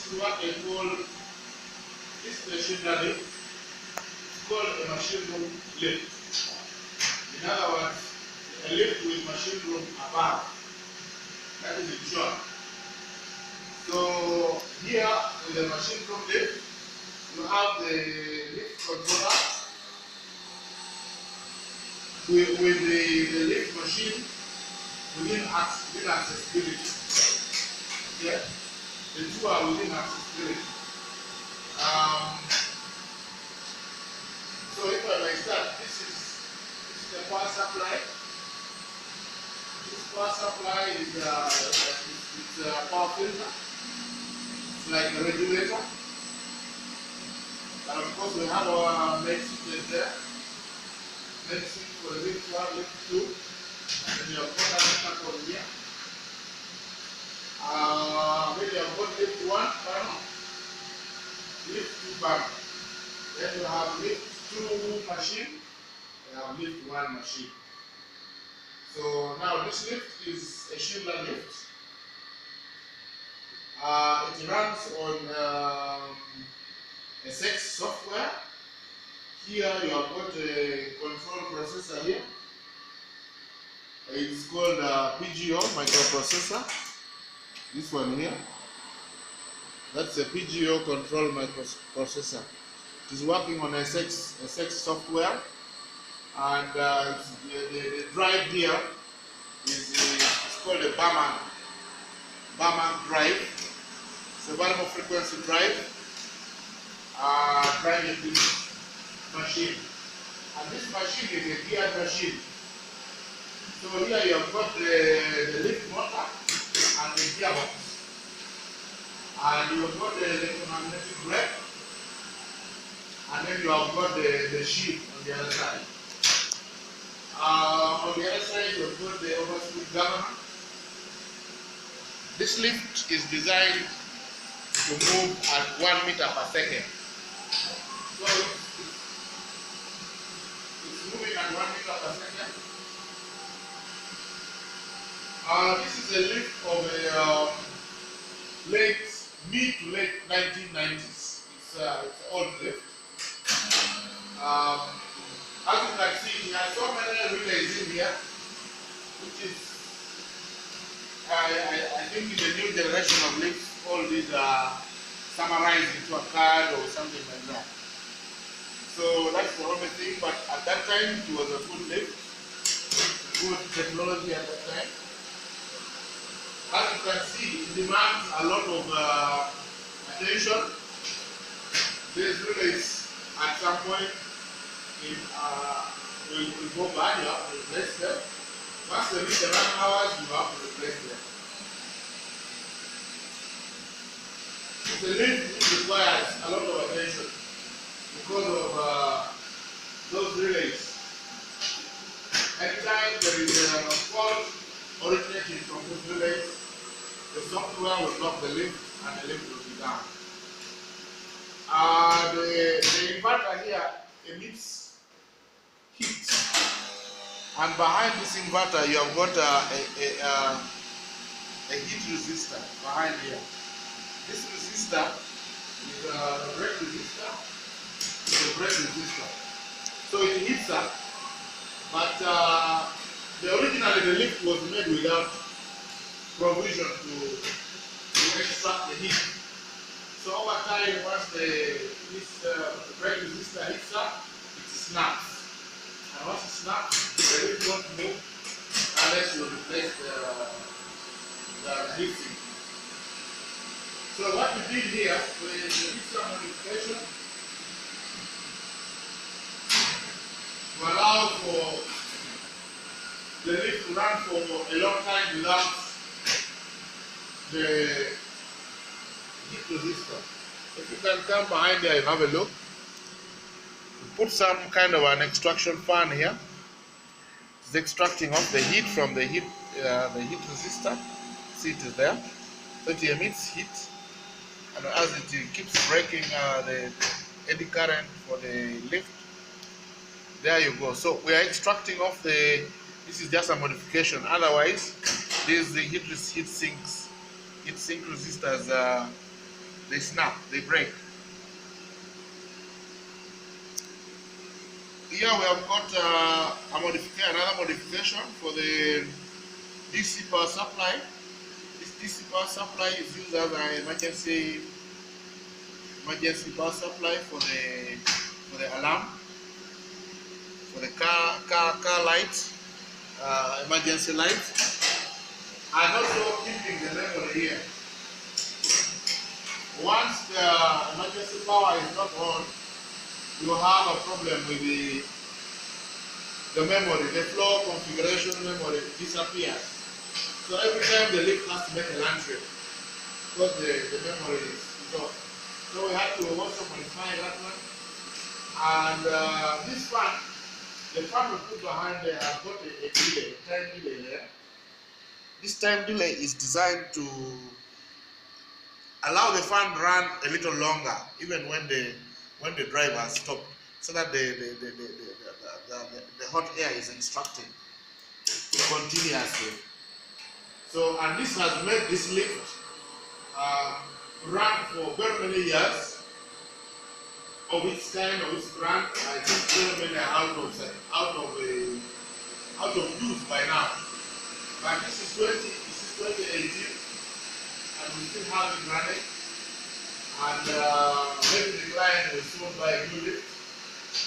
is what they call, this machinery is called a machine room lift. In other words, a lift with machine room above. That is in short. So here in the machine room lift, you have the lift controller with the lift machine within accessibility. Okay? The two are within accessibility. So if I may start, this is the power supply. This power supply is it's a power filter. It's like a regulator. And of course we have our main switches there. Main switch for the lift 1, lift 2. And then you have got another for here. Maybe you have got lift 1 panel, lift 2 panel. Then you have lift 2 machine, you have lift 1 machine. So now this lift is a Schindler lift. It runs on SX software. Here you have got a control processor here. It's called PGO microprocessor. This one here. That's a PGO control microprocessor. It is working on SX software, and the drive here is it's called a Barman drive. It's a variable frequency drive. Driving this machine, and this machine is a geared machine. So here you have got the lift motor and the gearbox, and you have got the electromagnetic brake, and then you have got the sheet on the other side. On the other side you have got the overspeed governor. This lift is designed to move at 1 meter per second. So it's moving at 1 meter per second. This is a lift of a mid to late 1990s. It's an old lift. As you can see, there are so many relays in here, which is, I think in the new generation of lifts, all these are summarized into a card or something like that. So that's the only thing, but at that time it was a good lift, good technology at that time. As you can see, it demands a lot of attention. These relays at some point will go bad, you have to replace them. Once they reach the run hours, you have to replace them. The lift requires a lot of attention because of those relays. Anytime there is a fault originating from these relays, the software will block the lift and the lift will be down. The inverter here emits heat, and behind this inverter you have got a heat resistor behind here. This resistor is a brake resistor. It's a brake resistor. So it heats up, but originally the lift was made without provision to extract the heat. So over time, once the brake resistor heats up, it snaps. And once it snaps, the lift won't move unless you replace the heat sink. So what we did here, we did some modification to allow for the lift to run for a long time without the heat resistor. If you can come behind there and have a look, we put some kind of an extraction fan here. It's extracting off the heat from the heat resistor. See, it is there. So it emits heat. And as it keeps breaking the eddy current for the lift, there you go. So we are extracting off this is just a modification. Otherwise, this is the heat sink resistors they snap, they break. Here we have got another modification for the DC power supply. This DC power supply is used as an emergency power supply for the alarm, for the car light, emergency light, and also keeping the memory here. Once the emergency power is not on, you have a problem with the memory. The flow configuration memory disappears. So every time the lift has to make a land trip because the memory is off. So we have to also modify that one. And this fan, the fan we put behind there has got a delay, a time delay there. This time delay is designed to allow the fan run a little longer, even when the driver has stopped, so that the hot air is extracted continuously. So, and this has made this lift run for very many years of its kind, of its brand. I think very many are out of use by now. But this is 2018, and we still have it running. And maybe the client will soon buy a new lift,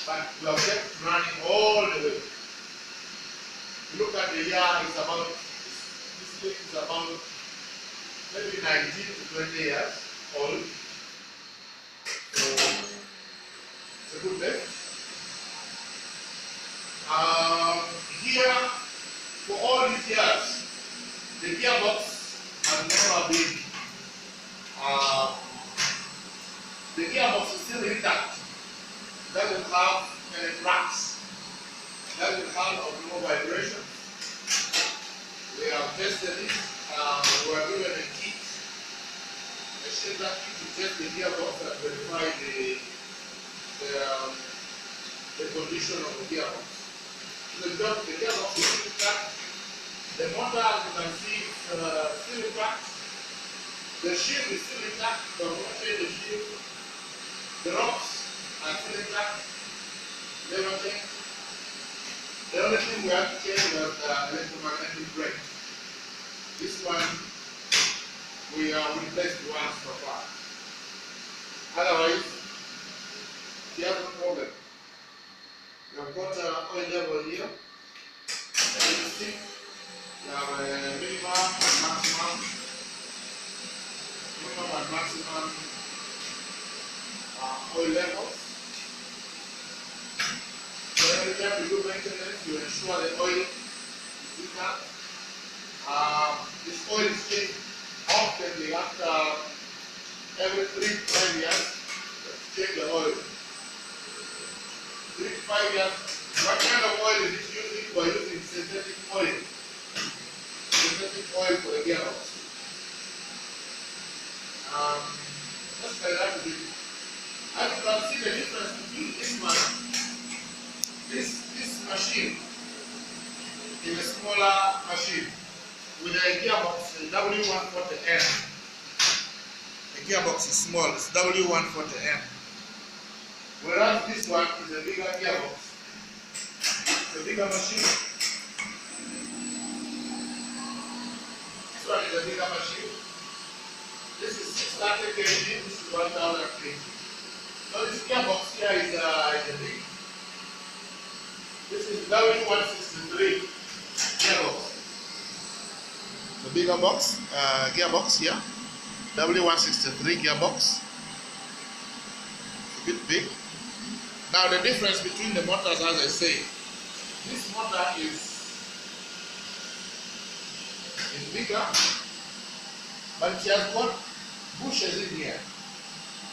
but we have kept running all the way. Look at the year, this lift is about maybe 19 to 20 years old. So it's a good lift. Here, for all these years, the gearbox has never been the gearbox is still intact. Doesn't have any cracks. Doesn't have no vibration. We have tested it. We are given a kit. I sent that kit to test the gearbox and verify the condition of the gearbox. The gearbox is still intact. The motor, as you can see, is still intact. The shield is still intact. We have not changed the shield. The rocks are still intact. Never changed. The only thing we have to change was the electromagnetic brake. This one we replaced once so far. Otherwise, we have no problem. We have got oil level here. We have a minimum and maximum oil levels. So every time you do maintenance, you ensure the oil is intact. This oil is changed often after every 3 to 5 years. Change the oil. 3 to 5 years. What kind of oil is it using? We're using synthetic oil. Synthetic oil for the gearbox. Just like that. As you can see the difference between this machine is a smaller machine with a gearbox W140N. The gearbox is small, it's W140N. Whereas this one is a bigger gearbox. It's a bigger machine. This one is a bigger machine. This is 630 kg, this is 1000 kg. So this gearbox here is a big. This is W163 gearbox. The bigger box, gearbox here. W163 gearbox. A bit big. Now the difference between the motors, as I say, this motor is bigger, but it has got bushes in here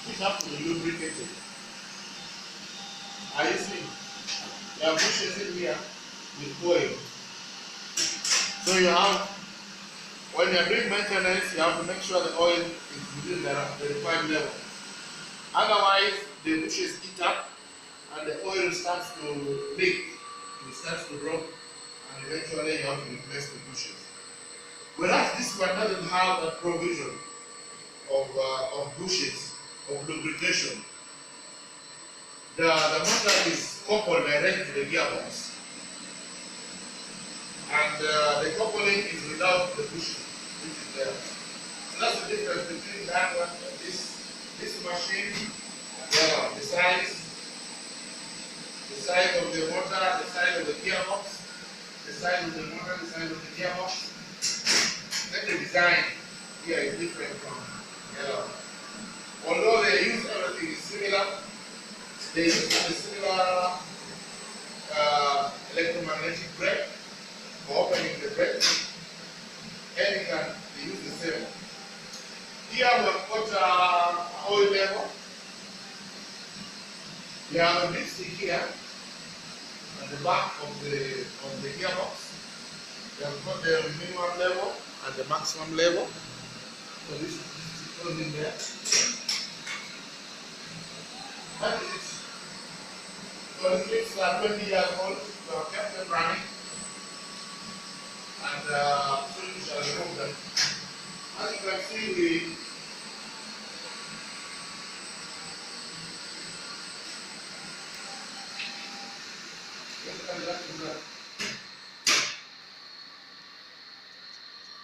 which have to be lubricated. Are you seeing? There are bushes in here with oil. So you have, when you are doing maintenance, you have to make sure the oil is within the required level. Otherwise, the bushes eat up and the oil starts to leak, it starts to drop, and eventually you have to replace the bushes. Whereas this one doesn't have that provision. of bushes of lubrication. The motor is coupled directly to the gearbox, and the coupling is without the bushing, which is there. So that's the difference between that one and this machine. The size of the motor, the size of the gearbox, the size of the motor, the size of the gearbox. Then the design here is different from the other one. Although they use everything is similar, they use a similar electromagnetic brake for opening the brake, and they use the same. Here we have got oil level. We have a dipstick here at the back of the gearbox. We have got the minimum level and the maximum level. So this goes in there. That is it. So the skips are 20 years old. We have kept them running, and soon we shall remove them. As you can see,